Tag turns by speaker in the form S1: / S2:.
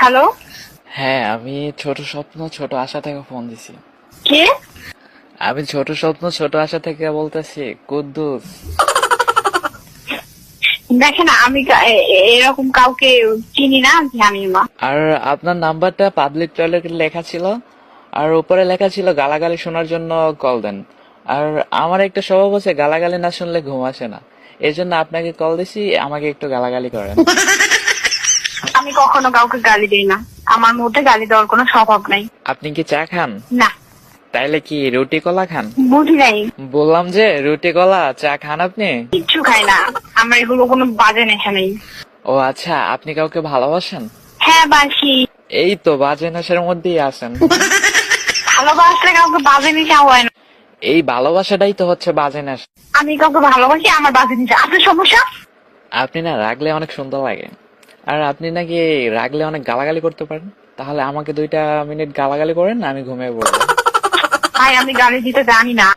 S1: Hello,
S2: হ্যাঁ, আমি ছোট স্বপ্ন ছোট আশা থেকে ফোন দিছি।
S1: কে?
S2: আমি ছোট স্বপ্ন ছোট আশা থেকে বলতেছি কুদ্দুস।
S1: দেখেন আমি এরকম কাউকে চিনি না, জানি না।
S2: আর আপনার নাম্বারটা পাবলিক টয়লেটে লেখা ছিল, আর উপরে লেখা ছিল গালাগালি শোনার জন্য কল দেন। আর আমার একটা স্বভাব আছে, গালাগালি না শুনলে ঘুম আসে না। এই জন্য আপনাকে কল দিছি, আমাকে একটু গালাগালি করেন।
S1: আমি কখনো কাউকে গালি দিই না, আমার মধ্যে গালি দেওয়ার কোনো স্বভাব নাই।
S2: আপনি কি চা খান?
S1: না,
S2: তাইলে কি রুটি কলা খান?
S1: বুঝি নাই,
S2: বললাম যে রুটি কলা চা খান আপনি?
S1: কিচ্ছু খাই না। আমার এগুলো কোনো বাজে নেশা নেই।
S2: ও আচ্ছা, আপনি কাউকে ভালোবাসেন?
S1: হ্যাঁ, বাসি।
S2: এই তো বাজে নেশার মধ্যেই আছেন।
S1: ভালোবাসলে কাউকে বাজে নেশা হয় না।
S2: এই ভালোবাসাটাই তো হচ্ছে বাজে নেশা।
S1: আমি কাউকে ভালোবাসি, আমার বাজে নেশা। আপনার সমস্যা?
S2: আপনি না রাগলে অনেক সুন্দর লাগে, আর আপনি নাকি রাগলে অনেক গালাগালি করতে পারেন। তাহলে আমাকে 2 মিনিট গালাগালি করেন, আমি ঘুমিয়ে পড়বো।
S1: ভাই, আমি গালি দিতে জানি না।